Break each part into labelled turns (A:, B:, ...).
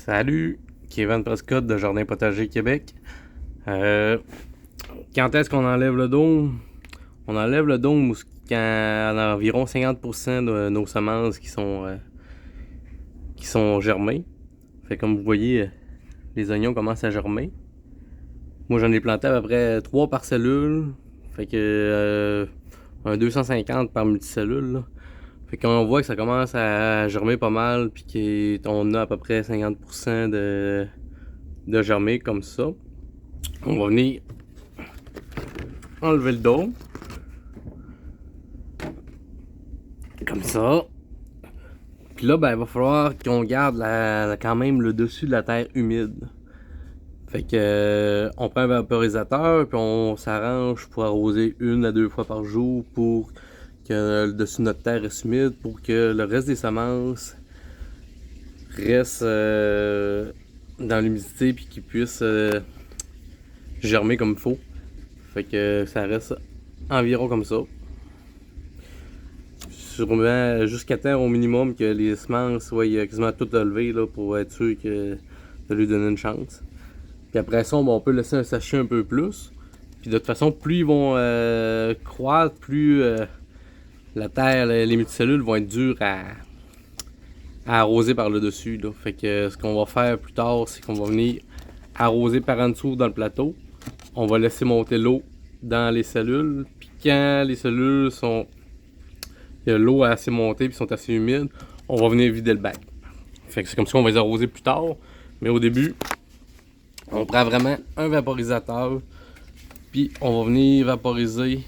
A: Salut, Kevin Prescott de Jardin Potager Québec. Quand est-ce qu'on enlève le dôme? On enlève le dôme quand on a environ 50% de nos semences qui sont germées. Fait comme vous voyez, les oignons commencent à germer. Moi j'en ai planté à peu près 3 par cellule. Fait que un 250 par multicellule. Là. Fait qu'on voit que ça commence à germer pas mal, puis qu'on a à peu près 50% de germer comme ça. On va venir enlever le dôme. Comme ça. Puis là, ben, il va falloir qu'on garde quand même le dessus de la terre humide. Fait que on prend un vaporisateur, puis on s'arrange pour arroser 1 à 2 fois par jour pour que le dessus de notre terre reste humide, pour que le reste des semences reste dans l'humidité, puis qu'ils puissent germer comme il faut. Fait que ça reste environ comme ça. Sûrement jusqu'à temps au minimum que les semences soient quasiment toutes levées là, pour être sûr de lui donner une chance. Puis après ça, on peut laisser un sachet un peu plus. Puis de toute façon, plus ils vont croître, plus la terre, les multicellules vont être dures à arroser par le dessus. Là. Fait que ce qu'on va faire plus tard, c'est qu'on va venir arroser par en dessous dans le plateau. On va laisser monter l'eau dans les cellules. Puis quand les cellules sont... l'eau a assez monté et sont assez humides, on va venir vider le bac. Fait que c'est comme ça qu'on va les arroser plus tard. Mais au début, on prend vraiment un vaporisateur. Puis on va venir vaporiser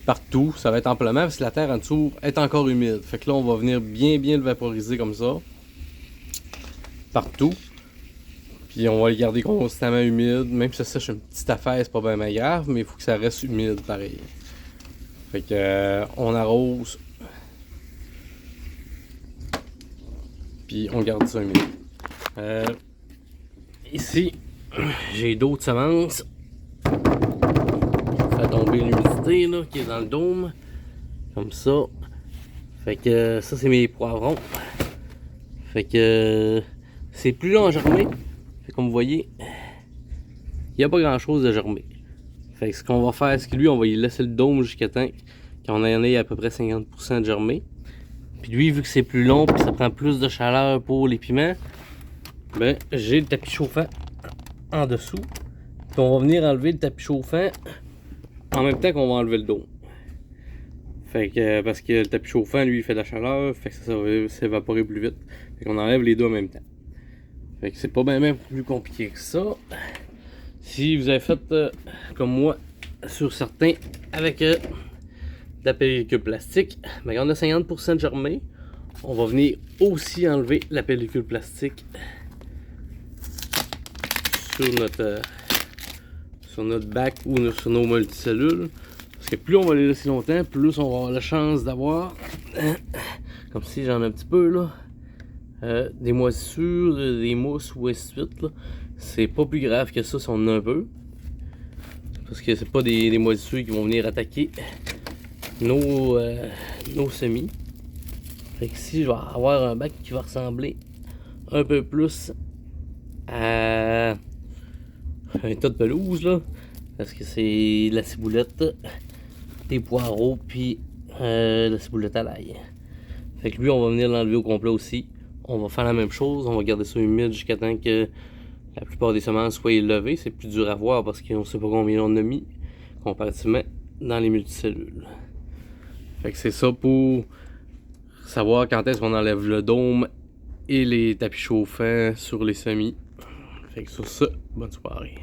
A: partout. Ça va être amplement parce que la terre en dessous est encore humide. Fait que là, on va venir bien le vaporiser comme ça. Partout. Puis on va le garder constamment humide. Même si ça sèche une petite affaire, c'est pas bien grave, mais il faut que ça reste humide pareil. Fait que on arrose. Puis on garde ça humide. Ici, j'ai d'autres semences. Ça fait tomber l'humidité là, qui est dans le dôme. Comme ça. Fait que ça c'est mes poivrons. Fait que c'est plus long à germer. Fait comme vous voyez, il n'y a pas grand chose à germer. Fait que ce qu'on va faire, c'est que lui, on va y laisser le dôme jusqu'à temps qu'on en ait à peu près 50% de germé. Puis lui, vu que c'est plus long, puis ça prend plus de chaleur pour les piments, ben j'ai le tapis chauffant en dessous. Puis on va venir enlever le tapis chauffant en même temps qu'on va enlever le dôme. Fait que parce que le tapis chauffant, lui, il fait de la chaleur, fait que ça va s'évaporer plus vite. Fait qu'on enlève les deux en même temps. Fait que c'est pas bien plus compliqué que ça. Si vous avez fait comme moi sur certains avec de la pellicule plastique, ben, on a 50% de germé. On va venir aussi enlever la pellicule plastique sur notre bac ou sur nos multicellules. Parce que plus on va les laisser longtemps, plus on va avoir la chance d'avoir, comme si j'en ai un petit peu là, des moisissures, des mousses ou ainsi de suite. C'est pas plus grave que ça si on en a un peu. Parce que c'est pas des moisissures qui vont venir attaquer nos semis. Fait que si je vais avoir un bac qui va ressembler un peu plus à un tas de pelouse là. Parce que c'est de la ciboulette, des poireaux, puis la ciboulette à l'ail. Fait que lui, on va venir l'enlever au complet aussi. On va faire la même chose, on va garder ça humide jusqu'à temps que la plupart des semences soient levées. C'est plus dur à voir parce qu'on ne sait pas combien on a mis comparativement dans les multicellules. Fait que c'est ça pour savoir quand est-ce qu'on enlève le dôme et les tapis chauffants sur les semis. Fait que sur ça, bonne soirée.